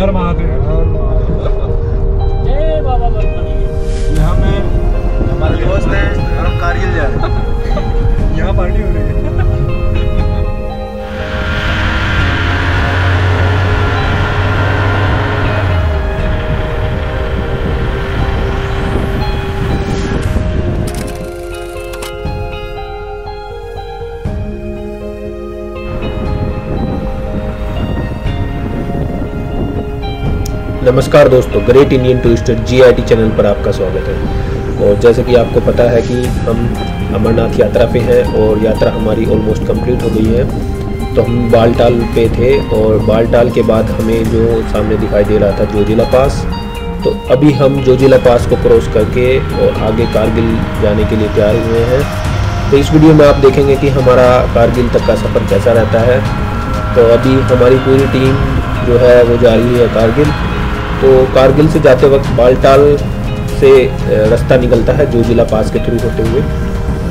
हर महादेव। जय बाबा बर्फानी। यहाँ में हमारे दोस्त हैं और हम कारगिल जा रहे हैं। यहाँ पार्टी हो रही है। नमस्कार दोस्तों, great Indian Tourister GIT channel पर आपका स्वागत है। और जैसे कि आपको पता है कि हम अमरनाथ यात्रा पे हैं और यात्रा हमारी ऑलमोस्ट कंप्लीट हो गई है। तो हम बालटाल पे थे और बालटाल के बाद हमें जो सामने दिखाई दे रहा था जोजिला पास। तो अभी हम जोजिला पास को क्रॉस करके और आगे कारगिल जाने के लिए तैयार हुए हैं। तो इस वीडियो में आप देखेंगे कि हमारा कारगिल तक का सफ़र कैसा रहता है। तो अभी हमारी पूरी टीम जो है वो जा रही है कारगिल। तो कारगिल से जाते वक्त बालटाल से रास्ता निकलता है जोजिला पास के थ्रू होते हुए।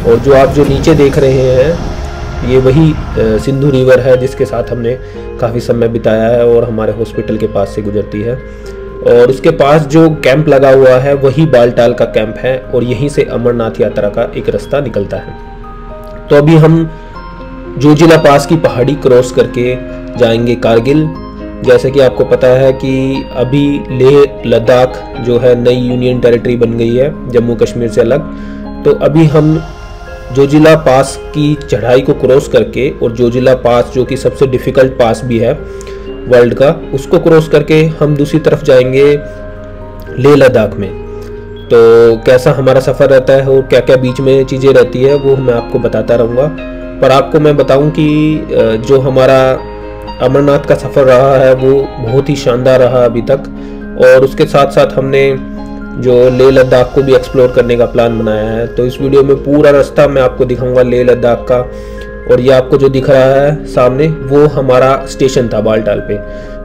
और जो आप जो नीचे देख रहे हैं ये वही सिंधु रिवर है जिसके साथ हमने काफ़ी समय बिताया है और हमारे हॉस्पिटल के पास से गुजरती है। और उसके पास जो कैंप लगा हुआ है वही बालटाल का कैंप है और यहीं से अमरनाथ यात्रा का एक रास्ता निकलता है। तो अभी हम जोजिला पास की पहाड़ी क्रॉस करके जाएंगे कारगिल। जैसे कि आपको पता है कि अभी लेह लद्दाख जो है नई यूनियन टेरिटरी बन गई है जम्मू कश्मीर से अलग। तो अभी हम जोजिला पास की चढ़ाई को क्रॉस करके और जोजिला पास जो कि सबसे डिफ़िकल्ट पास भी है वर्ल्ड का, उसको क्रॉस करके हम दूसरी तरफ जाएंगे लेह लद्दाख में। तो कैसा हमारा सफ़र रहता है और क्या क्या बीच में चीज़ें रहती है वो मैं आपको बताता रहूँगा। पर आपको मैं बताऊँ कि जो हमारा अमरनाथ का सफ़र रहा है वो बहुत ही शानदार रहा अभी तक। और उसके साथ साथ हमने जो लेह लद्दाख को भी एक्सप्लोर करने का प्लान बनाया है। तो इस वीडियो में पूरा रास्ता मैं आपको दिखाऊंगा लेह लद्दाख का। और ये आपको जो दिख रहा है सामने वो हमारा स्टेशन था बालटाल पे।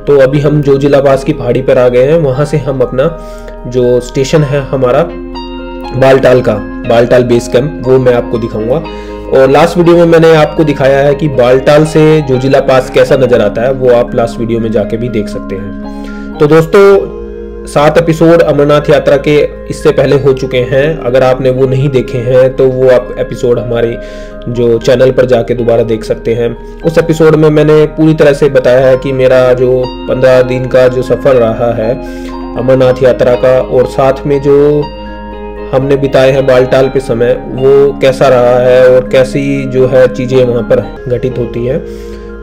तो अभी हम जोजिला पास की पहाड़ी पर आ गए हैं, वहाँ से हम अपना जो स्टेशन है हमारा बालटाल का, बालटाल बेस कैंप, वो मैं आपको दिखाऊंगा। और लास्ट वीडियो में मैंने आपको दिखाया है कि बालटाल से जोजिला पास कैसा नज़र आता है, वो आप लास्ट वीडियो में जाके भी देख सकते हैं। तो दोस्तों 7 एपिसोड अमरनाथ यात्रा के इससे पहले हो चुके हैं। अगर आपने वो नहीं देखे हैं तो वो आप एपिसोड हमारे जो चैनल पर जाके दोबारा देख सकते हैं। उस एपिसोड में मैंने पूरी तरह से बताया है कि मेरा जो 15 दिन का जो सफ़र रहा है अमरनाथ यात्रा का और साथ में जो हमने बिताए हैं बालटाल पे समय, वो कैसा रहा है और कैसी जो है चीज़ें वहाँ पर घटित होती हैं।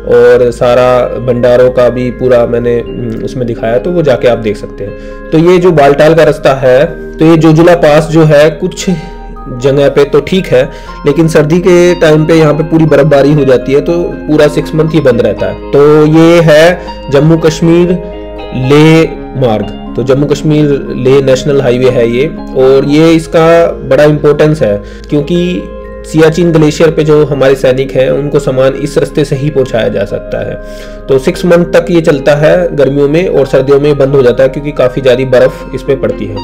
और सारा भंडारों का भी पूरा मैंने उसमें दिखाया, तो वो जाके आप देख सकते हैं। तो ये जो बालटाल का रास्ता है, तो ये जोजिला पास जो है कुछ जगह पे तो ठीक है, लेकिन सर्दी के टाइम पे यहाँ पे पूरी बर्फबारी हो जाती है तो पूरा 6 मंथ ही बंद रहता है। तो ये है जम्मू कश्मीर लेह मार्ग। तो जम्मू कश्मीर लेह नेशनल हाईवे है ये। और ये इसका बड़ा इम्पोर्टेंस है क्योंकि सियाचिन ग्लेशियर पे जो हमारे सैनिक हैं उनको सामान इस रास्ते से ही पहुंचाया जा सकता है। तो 6 मंथ तक ये चलता है गर्मियों में और सर्दियों में बंद हो जाता है क्योंकि काफ़ी ज़्यादा बर्फ़ इस पर पड़ती है।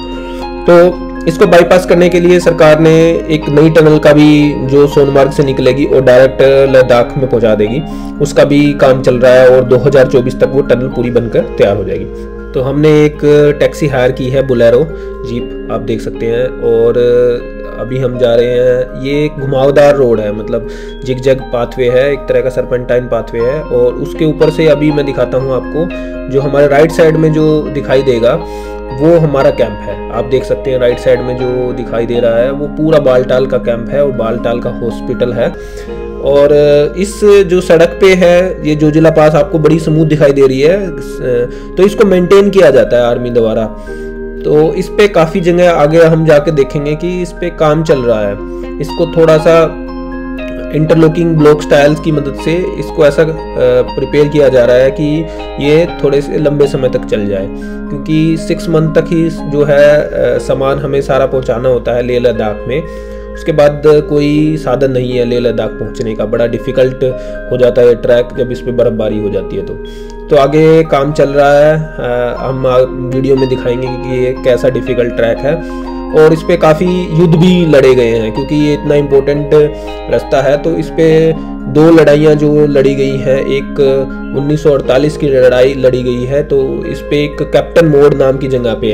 तो इसको बाईपास करने के लिए सरकार ने एक नई टनल का भी जो सोनमार्ग से निकलेगी और डायरेक्ट लद्दाख में पहुंचा देगी, उसका भी काम चल रहा है और 2024 तक वो टनल पूरी बनकर तैयार हो जाएगी। तो हमने एक टैक्सी हायर की है, बोलेरो जीप, आप देख सकते हैं। और अभी हम जा रहे हैं, ये एक घुमावदार रोड है, मतलब जिग जग पाथवे है, एक तरह का सरपेंटाइन पाथवे है। और उसके ऊपर से अभी मैं दिखाता हूँ आपको, जो हमारे राइट साइड में जो दिखाई देगा वो हमारा कैंप है। आप देख सकते हैं राइट साइड में जो दिखाई दे रहा है वो पूरा बालटाल का कैंप है और बालटाल का हॉस्पिटल है। और इस जो सड़क पे है ये जोजिला पास आपको बड़ी स्मूथ दिखाई दे रही है। तो इसको मेंटेन किया जाता है आर्मी द्वारा। तो इस पे काफ़ी जगह आगे हम जाके देखेंगे कि इस पे काम चल रहा है। इसको थोड़ा सा इंटरलॉकिंग ब्लॉक स्टाइल्स की मदद से इसको ऐसा प्रिपेयर किया जा रहा है कि ये थोड़े से लंबे समय तक चल जाए, क्योंकि 6 मंथ तक ही जो है सामान हमें सारा पहुंचाना होता है लेह लद्दाख में। उसके बाद कोई साधन नहीं है लेह लद्दाख पहुंचने का, बड़ा डिफ़िकल्ट हो जाता है ट्रैक जब इस पर बर्फ़बारी हो जाती है। तो आगे काम चल रहा है, हम वीडियो में दिखाएंगे कि ये कैसा डिफ़िकल्ट ट्रैक है। और इस पे काफ़ी युद्ध भी लड़े गए हैं, क्योंकि ये इतना इम्पोर्टेंट रास्ता है। तो इस पे 2 लड़ाइयाँ जो लड़ी गई हैं, एक 1948 की लड़ाई लड़ी गई है। तो इस पे एक कैप्टन मोड़ नाम की जगह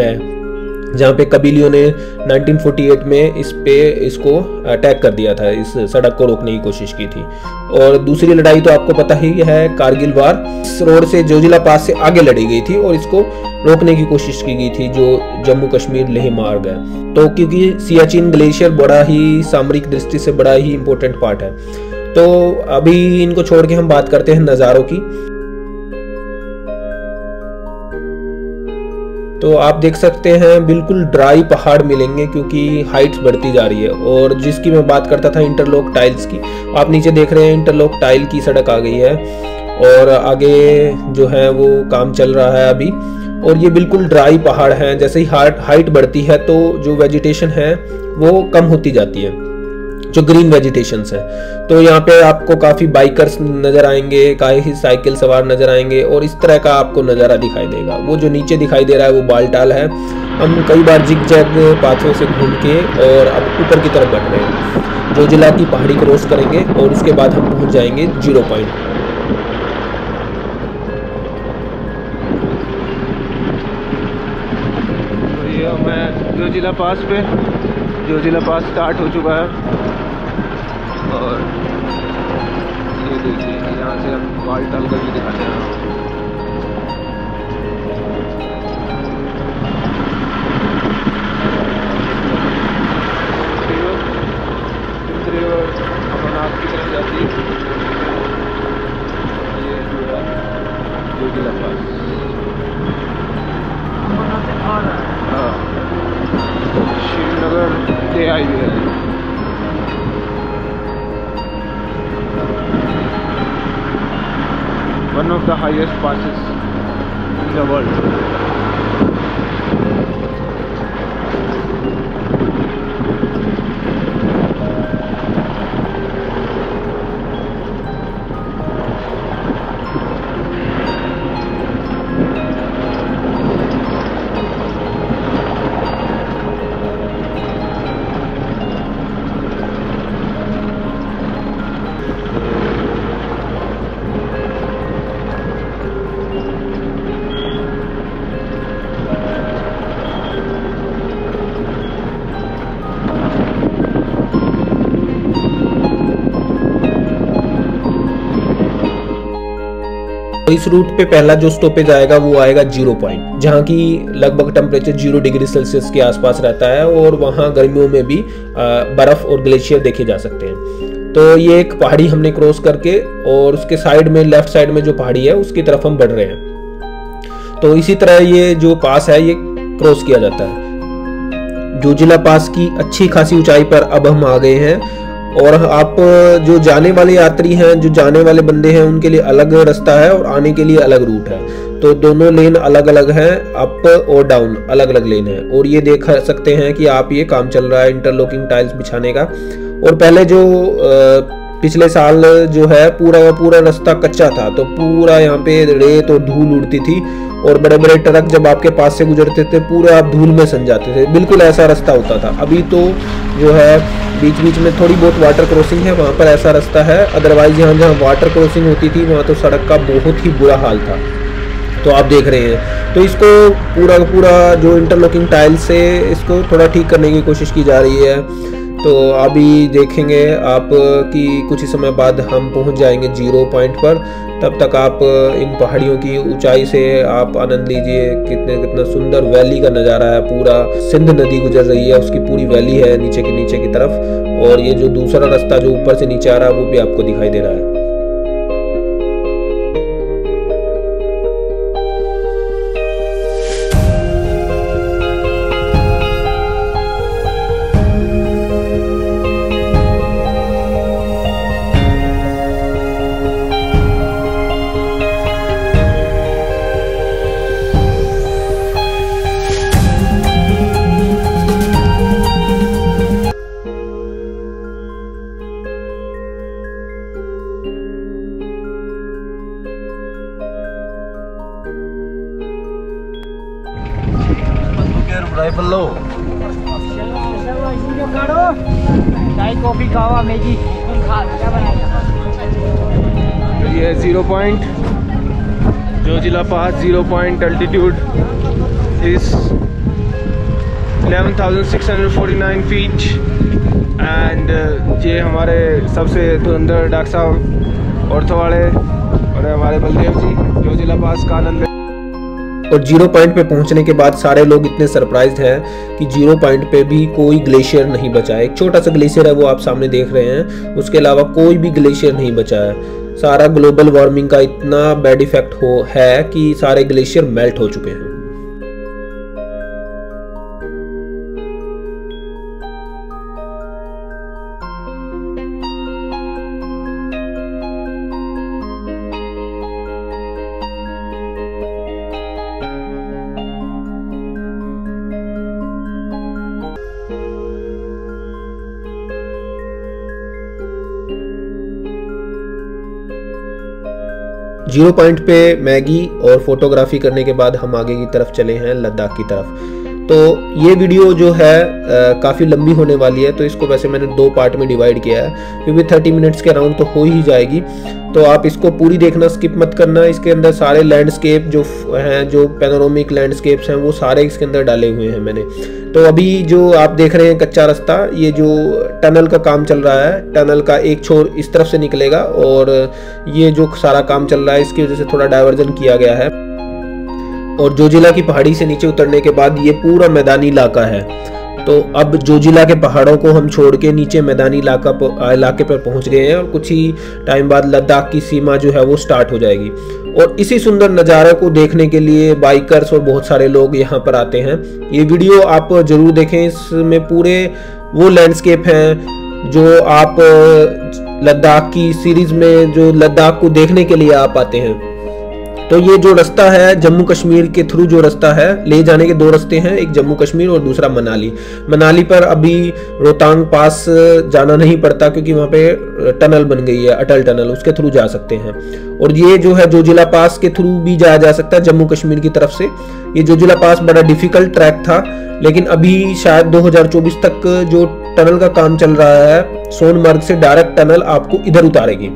है जहाँ पे कबीलियों ने 1948 में इसको अटैक कर दिया था, इस सड़क को रोकने की कोशिश की थी। और दूसरी लड़ाई तो आपको पता ही है, कारगिल वार। इस रोड से जोजिला पास से आगे लड़ी गई थी और इसको रोकने की कोशिश की गई थी, जो जम्मू कश्मीर लेह मार्ग है। तो क्योंकि सियाचिन ग्लेशियर बड़ा ही सामरिक दृष्टि से बड़ा ही इम्पोर्टेंट पार्ट है। तो अभी इनको छोड़ के हम बात करते हैं नज़ारों की। तो आप देख सकते हैं बिल्कुल ड्राई पहाड़ मिलेंगे, क्योंकि हाइट्स बढ़ती जा रही है। और जिसकी मैं बात करता था इंटरलॉक टाइल्स की, आप नीचे देख रहे हैं इंटरलॉक टाइल की सड़क आ गई है और आगे जो है वो काम चल रहा है अभी। और ये बिल्कुल ड्राई पहाड़ हैं। जैसे ही हाइट बढ़ती है तो जो वेजिटेशन है वो कम होती जाती है, जो ग्रीन वेजिटेशंस है। तो यहाँ पे आपको काफ़ी बाइकर्स नज़र आएंगे, काफ़ी साइकिल सवार नज़र आएंगे और इस तरह का आपको नज़ारा दिखाई देगा। वो जो नीचे दिखाई दे रहा है वो बालटाल है। हम कई बार जिग जैग पाथवे से घूम के और अब ऊपर की तरफ बढ़ रहे हैं। जोजिला की पहाड़ी क्रॉस करेंगे और उसके बाद हम पहुँच जाएंगे 0 पॉइंट। तो ये मैं जोजिला पास स्टार्ट हो चुका है। और ये देखिए यहाँ से हम बालटाल का भी दिखाते हैं। अमरनाथ की तरफ जाती है ये जोजिला पास। हाँ, श्रीनगर ले आई हुई है। One of the highest passes in the world. इस रूट पे पहला जो स्टॉपेज आएगा वो आएगा 0 पॉइंट, जहाँ की लगभग टेम्परेचर 0 डिग्री सेल्सियस के आसपास रहता है और वहाँ गर्मियों में भी बर्फ और ग्लेशियर देखे जा सकते हैं। तो ये एक पहाड़ी हमने क्रॉस करके और उसके साइड में लेफ्ट साइड में जो पहाड़ी है उसकी तरफ हम बढ़ रहे हैं। तो इसी तरह ये जो पास है ये क्रॉस किया जाता है। जोजिला पास की अच्छी खासी ऊंचाई पर अब हम आ गए हैं और आप जो जाने वाले यात्री हैं, जो जाने वाले बंदे हैं, उनके लिए अलग रास्ता है और आने के लिए अलग रूट है। तो दोनों लेन अलग अलग हैं, अप और डाउन अलग अलग लेन है। और ये देख सकते हैं कि आप ये काम चल रहा है इंटरलॉकिंग टाइल्स बिछाने का। और पहले जो पिछले साल जो है पूरा रास्ता कच्चा था, तो पूरा यहाँ पे रेत और धूल उड़ती थी और बड़े बड़े ट्रक जब आपके पास से गुजरते थे पूरे आप धूल में सन जाते थे। बिल्कुल ऐसा रास्ता होता था। अभी तो जो है बीच बीच में थोड़ी बहुत वाटर क्रॉसिंग है, वहाँ पर ऐसा रास्ता है। अदरवाइज यहाँ जहाँ वाटर क्रॉसिंग होती थी वहाँ तो सड़क का बहुत ही बुरा हाल था। तो आप देख रहे हैं, तो इसको पूरा जो इंटरलॉकिंग टाइल से इसको थोड़ा ठीक करने की कोशिश की जा रही है। तो अभी देखेंगे आप कि कुछ ही समय बाद हम पहुंच जाएंगे 0 पॉइंट पर। तब तक आप इन पहाड़ियों की ऊंचाई से आप आनंद लीजिए। कितना सुंदर वैली का नज़ारा है। पूरा सिंध नदी गुजर रही है, उसकी पूरी वैली है नीचे की तरफ। और ये जो दूसरा रास्ता जो ऊपर से नीचे आ रहा है वो भी आपको दिखाई दे रहा है। चाय कॉफी खावा मैगी क्या बनाएगा। ये 0 पॉइंट जोजिला पास 0 पॉइंट अल्टीट्यूड इस 11,649 फीट एंड ये हमारे सबसे धुरंधर डॉक्टर साहब औरतों वाले और हमारे बलदेव जी जोजिला पास का आनंद। और 0 पॉइंट पे पहुंचने के बाद सारे लोग इतने सरप्राइज्ड हैं कि 0 पॉइंट पे भी कोई ग्लेशियर नहीं बचा है। एक छोटा सा ग्लेशियर है वो आप सामने देख रहे हैं, उसके अलावा कोई भी ग्लेशियर नहीं बचा है। सारा ग्लोबल वार्मिंग का इतना बैड इफेक्ट है कि सारे ग्लेशियर मेल्ट हो चुके हैं। जीरो पॉइंट पे मैगी और फोटोग्राफी करने के बाद हम आगे की तरफ चले हैं लद्दाख की तरफ। तो ये वीडियो जो है काफ़ी लंबी होने वाली है, तो इसको वैसे मैंने 2 पार्ट में डिवाइड किया है क्योंकि 30 मिनट्स के अराउंड तो हो ही जाएगी। तो आप इसको पूरी देखना, स्किप मत करना। इसके अंदर सारे लैंडस्केप जो हैं, जो पैनोरामिक लैंडस्केप्स हैं, वो सारे इसके अंदर डाले हुए हैं मैंने। तो अभी जो आप देख रहे हैं कच्चा रास्ता, ये जो टनल का काम चल रहा है, टनल का एक छोर इस तरफ से निकलेगा और ये जो सारा काम चल रहा है इसकी वजह से थोड़ा डायवर्जन किया गया है। और जोजिला की पहाड़ी से नीचे उतरने के बाद ये पूरा मैदानी इलाका है। तो अब जोजिला के पहाड़ों को हम छोड़ के नीचे मैदानी इलाके पर पहुंच गए हैं और कुछ ही टाइम बाद लद्दाख की सीमा जो है वो स्टार्ट हो जाएगी। और इसी सुंदर नज़ारे को देखने के लिए बाइकर्स और बहुत सारे लोग यहाँ पर आते हैं। ये वीडियो आप जरूर देखें, इसमें पूरे वो लैंडस्केप हैं जो आप लद्दाख की सीरीज में जो लद्दाख को देखने के लिए आप आते हैं। तो ये जो रास्ता है जम्मू कश्मीर के थ्रू जो रास्ता है, ले जाने के 2 रास्ते हैं, एक जम्मू कश्मीर और दूसरा मनाली। मनाली पर अभी रोहतांग पास जाना नहीं पड़ता क्योंकि वहाँ पे टनल बन गई है, अटल टनल, उसके थ्रू जा सकते हैं। और ये जो है जोजिला पास के थ्रू भी जाया जा सकता है जम्मू कश्मीर की तरफ से। ये जोजिला पास बड़ा डिफिकल्ट ट्रैक था, लेकिन अभी शायद 2024 तक जो टनल का काम चल रहा है, सोनमर्ग से डायरेक्ट टनल आपको इधर उतारेगी।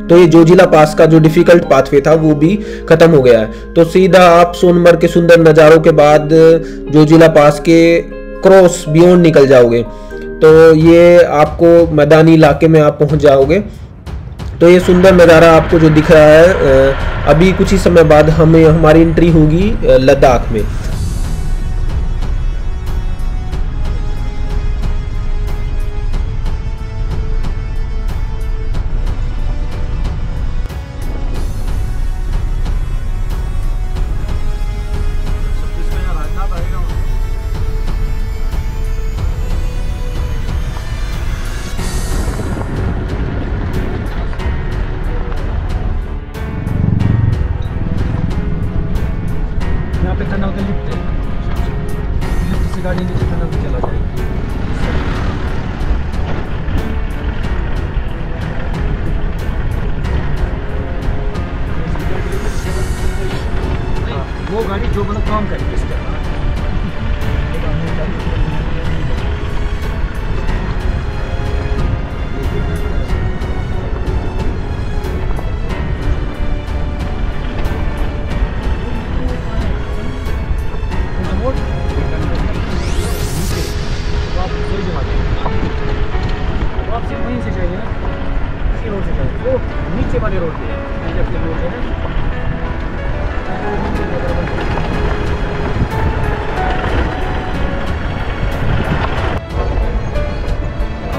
तो ये जोजिला पास का जो डिफिकल्ट पाथवे था वो भी खत्म हो गया है। तो सीधा आप सोनमर्ग के सुंदर नज़ारों के बाद जोजिला पास के क्रॉस बियॉन्ड निकल जाओगे, तो ये आपको मैदानी इलाके में आप पहुंच जाओगे। तो ये सुंदर नज़ारा आपको जो दिख रहा है, अभी कुछ ही समय बाद हमारी एंट्री होगी लद्दाख में। टनल का लिफ्ट से गाड़ी नीचे टनल में चला जाएगी। वो गाड़ी जो मतलब काम करेगी इसके वहीं से जाइए ना, इसी रोड से जाइए, वो नीचे वाले रोड पे अपने रोड है ना।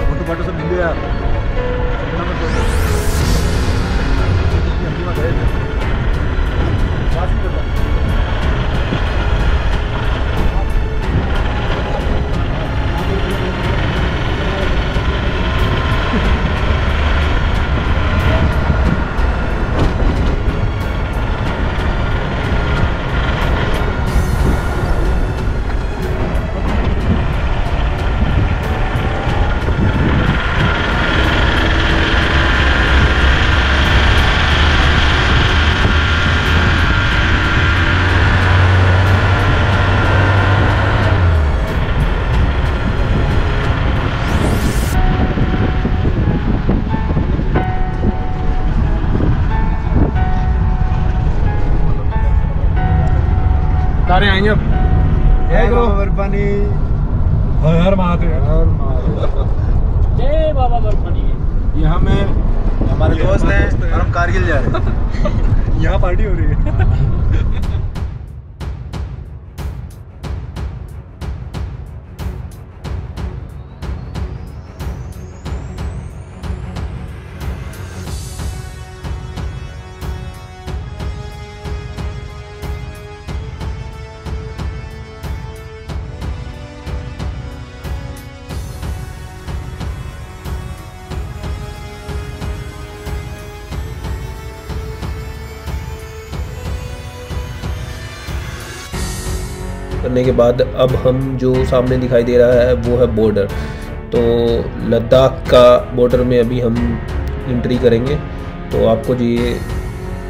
फोटो फाटो सब मिल गया। बर्फानी। हर महादेव, हर महादेव। जय बाबा बर्फानी। यहाँ में हमारे दोस्त हैं और हम कारगिल जा रहे हैं। यहाँ पार्टी हो रही है। करने के बाद अब हम जो सामने दिखाई दे रहा है वो है बॉर्डर। तो लद्दाख का बॉर्डर में अभी हम एंट्री करेंगे। तो आपको जो ये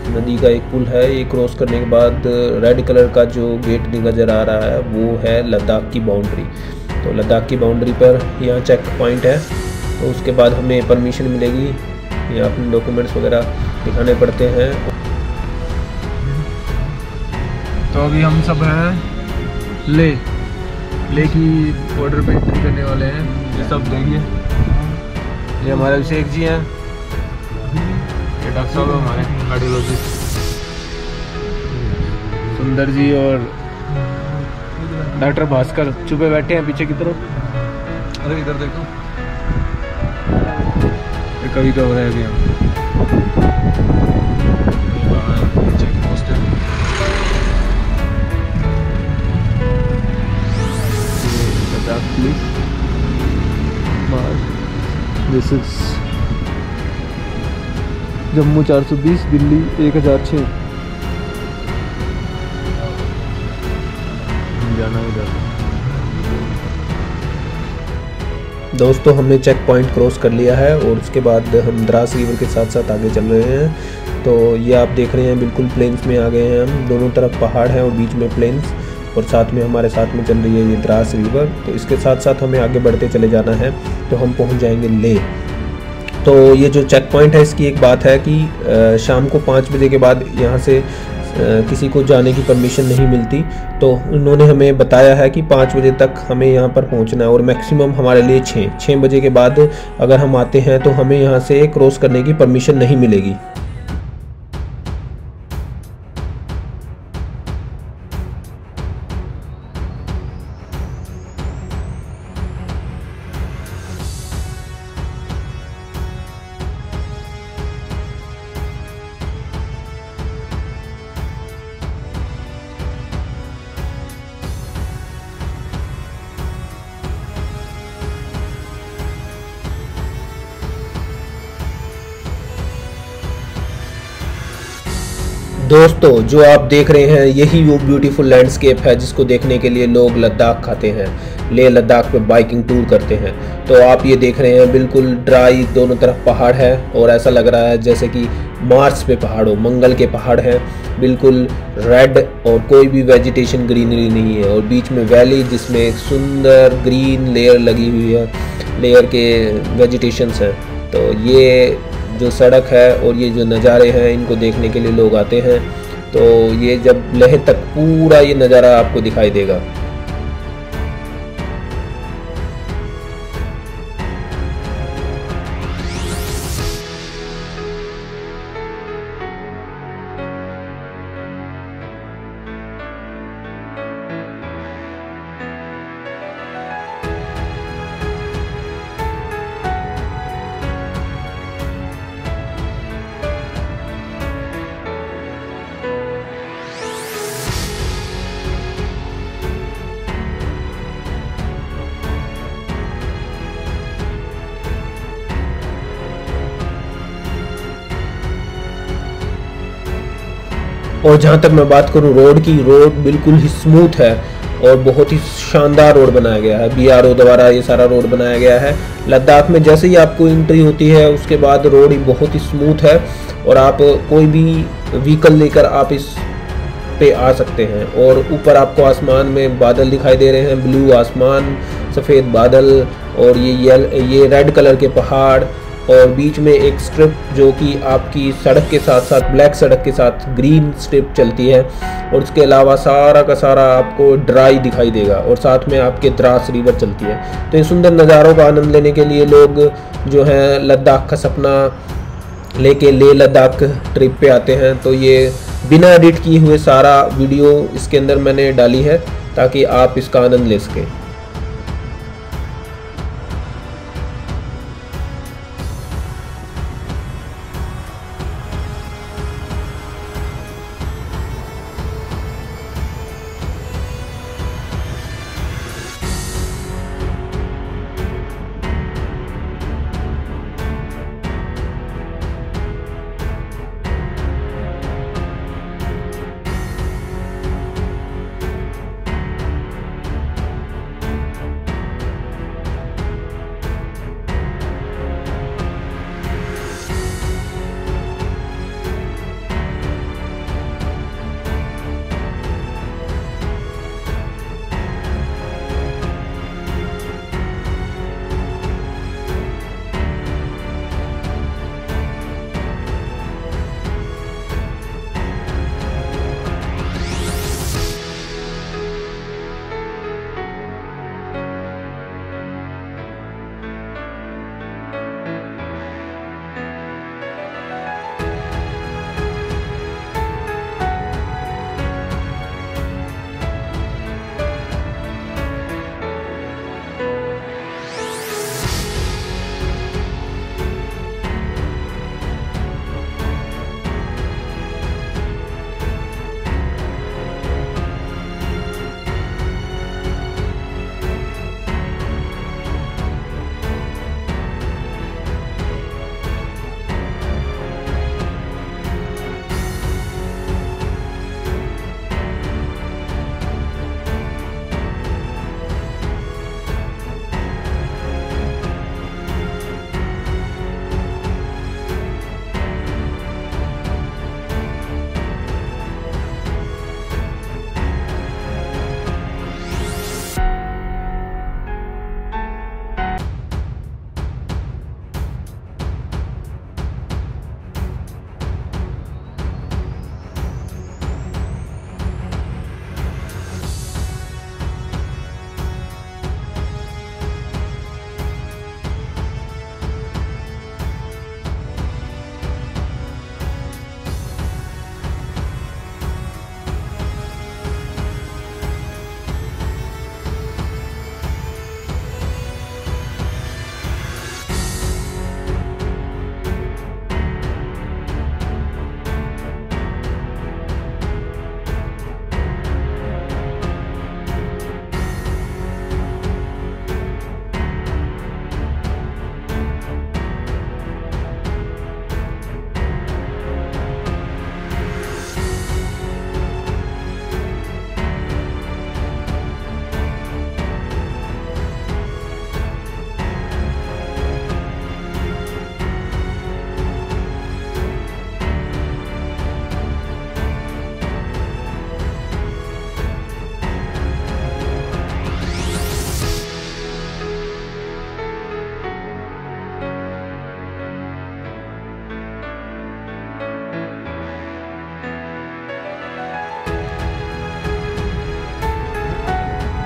नदी का एक पुल है, ये क्रॉस करने के बाद रेड कलर का जो गेट नज़र आ रहा है वो है लद्दाख की बाउंड्री। तो लद्दाख की बाउंड्री पर यहाँ चेक पॉइंट है। तो उसके बाद हमें परमिशन मिलेगी, यहाँ अपने डॉक्यूमेंट्स वगैरह दिखाने पड़ते हैं। तो अभी हम सब हैं ले की बॉर्डर पे एंट्री करने वाले हैं। ये सब देखिए, ये हमारे अभिषेक जी हैं, ये डॉक्टर साहब हमारे कार्डियोलॉजिस्ट सुंदर जी, और डॉक्टर भास्कर चुपे बैठे हैं पीछे की तरफ। अरे इधर देखो, ये कभी कब रह गया। This is Jammu 420, Delhi 1006। जाना उधर। दोस्तों हमने चेक पॉइंट क्रॉस कर लिया है और उसके बाद हम द्रास रिवर के साथ साथ आगे चल रहे हैं। तो ये आप देख रहे हैं बिल्कुल प्लेन्स में आ गए हैं हम। दोनों तरफ पहाड़ हैं और बीच में प्लेन्स, और साथ में हमारे साथ में चल रही है ये द्रास रिवर। तो इसके साथ साथ हमें आगे बढ़ते चले जाना है, तो हम पहुंच जाएंगे ले। तो ये जो चेक पॉइंट है, इसकी एक बात है कि शाम को 5 बजे के बाद यहाँ से किसी को जाने की परमिशन नहीं मिलती। तो उन्होंने हमें बताया है कि 5 बजे तक हमें यहाँ पर पहुँचना है, और मैक्सिमम हमारे लिए 6 बजे के बाद अगर हम आते हैं तो हमें यहाँ से क्रॉस करने की परमिशन नहीं मिलेगी। दोस्तों जो आप देख रहे हैं यही वो ब्यूटीफुल लैंडस्केप है जिसको देखने के लिए लोग लद्दाख खाते हैं, लेह लद्दाख पे बाइकिंग टूर करते हैं। तो आप ये देख रहे हैं बिल्कुल ड्राई, दोनों तरफ पहाड़ है और ऐसा लग रहा है जैसे कि मार्स पे पहाड़ हो, मंगल के पहाड़ हैं, बिल्कुल रेड और कोई भी वेजिटेशन ग्रीनरी नहीं है, और बीच में वैली जिसमें एक सुंदर ग्रीन लेयर लगी हुई है, लेयर के वेजिटेशंस हैं। तो ये जो सड़क है और ये जो नज़ारे हैं इनको देखने के लिए लोग आते हैं। तो ये जब लेह तक पूरा ये नज़ारा आपको दिखाई देगा। और जहाँ तक मैं बात करूँ रोड की, रोड बिल्कुल ही स्मूथ है और बहुत ही शानदार रोड बनाया गया है। BRO द्वारा ये सारा रोड बनाया गया है। लद्दाख में जैसे ही आपको एंट्री होती है उसके बाद रोड ही बहुत ही स्मूथ है और आप कोई भी व्हीकल लेकर आप इस पे आ सकते हैं। और ऊपर आपको आसमान में बादल दिखाई दे रहे हैं, ब्लू आसमान, सफ़ेद बादल और ये रेड कलर के पहाड़ और बीच में एक स्ट्रिप जो कि आपकी सड़क के साथ साथ ब्लैक सड़क के साथ ग्रीन स्ट्रिप चलती है, और उसके अलावा सारा का सारा आपको ड्राई दिखाई देगा, और साथ में आपके द्रास रिवर चलती है। तो इन सुंदर नज़ारों का आनंद लेने के लिए लोग जो है लद्दाख का सपना लेके लेह लद्दाख ट्रिप पे आते हैं। तो ये बिना एडिट किए हुए सारा वीडियो इसके अंदर मैंने डाली है ताकि आप इसका आनंद ले सकें।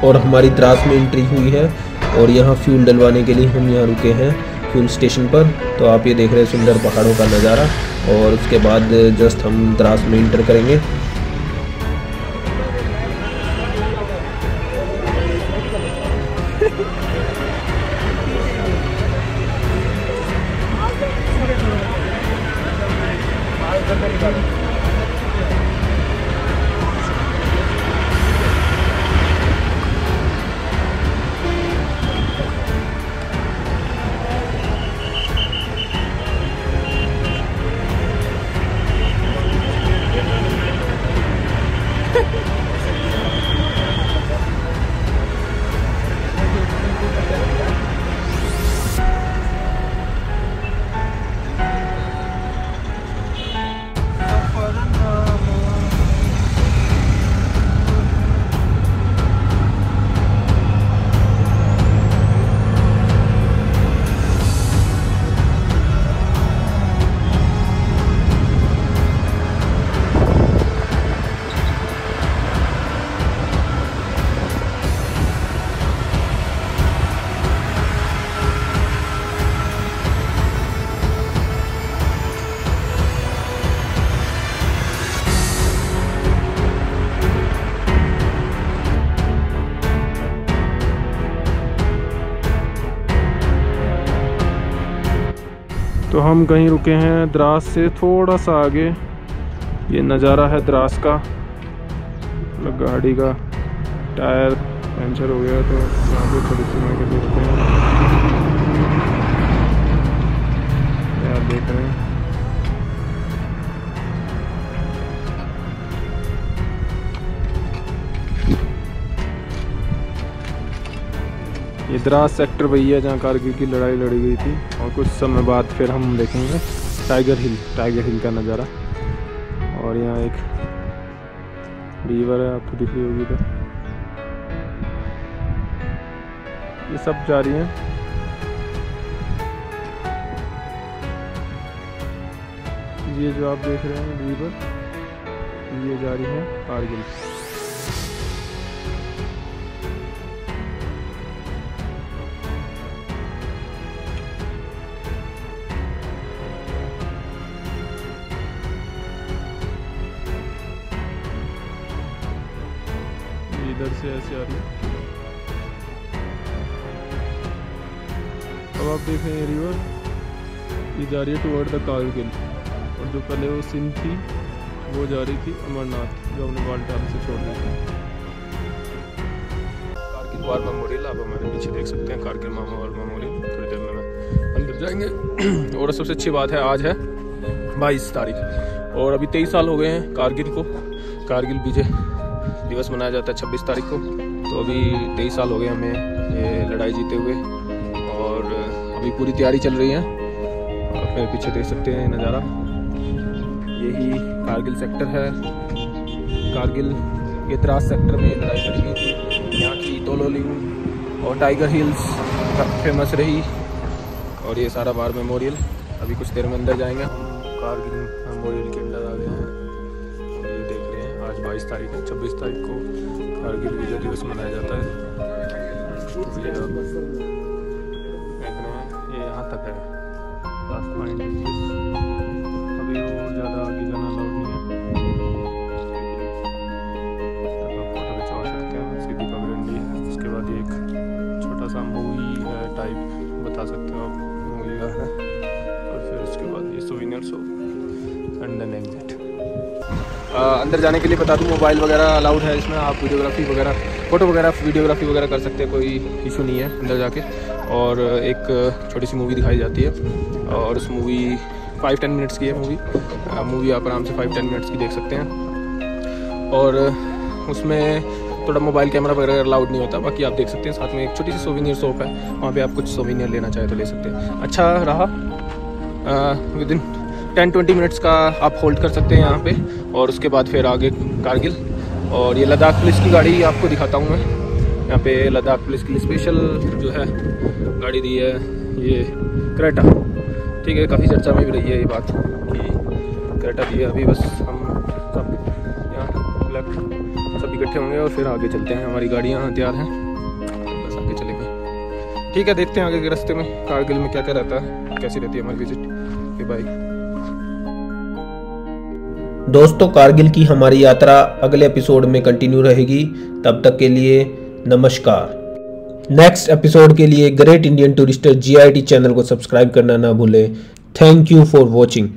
और हमारी द्रास में एंट्री हुई है और यहाँ फ्यूल डलवाने के लिए हम यहाँ रुके हैं फ्यूल स्टेशन पर। तो आप ये देख रहे हैं सुंदर पहाड़ों का नज़ारा, और उसके बाद जस्ट हम द्रास में एंटर करेंगे। तो हम कहीं रुके हैं द्रास से थोड़ा सा आगे। ये नज़ारा है द्रास का। गाड़ी का टायर पंचर हो गया तो यहाँ पे थोड़ी सी मैं देखते हैं। यार देख रहे हैं ये द्रास सेक्टर वही है जहाँ कारगिल की लड़ाई लड़ी गई थी। और कुछ समय बाद फिर हम देखेंगे टाइगर हिल का नज़ारा। और यहाँ एक रिवर है, आपको दिख रही होगी तो ये सब जा रही हैं। ये जो आप देख रहे हैं रिवर, ये जा रही है कारगिल। इधर से ऐसे आ रही है। अब आप देख रहे हैं रिवर, ये जा रही है टुवर्ड द कारगिल। और जो पहले वो सिंध थी वो जा रही थी अमरनाथ, जो हमने बाल्टाल से छोड़ दी थी। कारगिल वार मेमोरियल आप हमारे पीछे देख सकते हैं। कारगिल वार मेमोरियल थोड़ी देर में अंदर जाएंगे। और सबसे अच्छी बात है आज है 22 तारीख और अभी 23 साल हो गए हैं कारगिल को। कारगिल विजय दिवस मनाया जाता है 26 तारीख को। तो अभी 23 साल हो गए हमें ये लड़ाई जीते हुए और अभी पूरी तैयारी चल रही है। अपने पीछे देख सकते हैं नज़ारा, यही कारगिल सेक्टर है। कारगिल के द्रास सेक्टर में लड़ाई लड़ी गई थी। यहाँ की तोलोलिंग और टाइगर हिल्स फेमस रही। और ये सारा वार मेमोरियल अभी कुछ देर में अंदर जाएंगे। हम कारगिल मेमोरियल के अंदर आ गए हैं। 22 तारीख है, 26 तारीख को कारगिल विजय दिवस मनाया जाता है। ये देख रहे हैं, ये यहाँ तक है लास्ट पॉइंट। अभी वो ज़्यादा आगे जाना अलाउड नहीं है। फोटो खिंचवा सकते हैं, सीधी पगडंडी है। उसके बाद एक छोटा सा मूवी टाइप बता सकते हो आप, मूवी का है। और फिर उसके बाद ये souvenir shop and then exit. अंदर जाने के लिए बता दूं, मोबाइल वगैरह अलाउड है इसमें। आप वीडियोग्राफी वगैरह, फ़ोटो वगैरह, वीडियोग्राफी वगैरह कर सकते हैं, कोई इशू नहीं है अंदर जाके। और एक छोटी सी मूवी दिखाई जाती है और उस मूवी 5-10 मिनट्स की है मूवी आप आराम से 5-10 मिनट्स की देख सकते हैं। और उसमें थोड़ा मोबाइल कैमरा वगैरह अलाउड नहीं होता, बाकी आप देख सकते हैं। साथ में एक छोटी सी सोविनियर शॉप है, वहाँ पे आप कुछ सोविनियर लेना चाहे तो ले सकते हैं। अच्छा रहा, विदिन 10-20 मिनट्स का आप होल्ड कर सकते हैं यहाँ पे। और उसके बाद फिर आगे कारगिल। और ये लद्दाख पुलिस की गाड़ी आपको दिखाता हूँ मैं। यहाँ पे लद्दाख पुलिस की स्पेशल जो है गाड़ी दी है, ये क्रेटा। ठीक है, काफ़ी चर्चा में भी रही है ये बात कि क्रेटा दी है। अभी बस हम सब यहाँ लेफ्ट सब इकट्ठे होंगे और फिर आगे चलते हैं। हमारी गाड़ियाँ तैयार हैं, बस आगे चलेंगे। ठीक है, देखते हैं आगे के रास्ते में कारगिल में क्या क्या रहता है, कैसी रहती है हमारी विजिट। बाय दोस्तों, कारगिल की हमारी यात्रा अगले एपिसोड में कंटिन्यू रहेगी। तब तक के लिए नमस्कार। नेक्स्ट एपिसोड के लिए Great Indian Tourister GIT channel को सब्सक्राइब करना ना भूलें। Thank you for watching.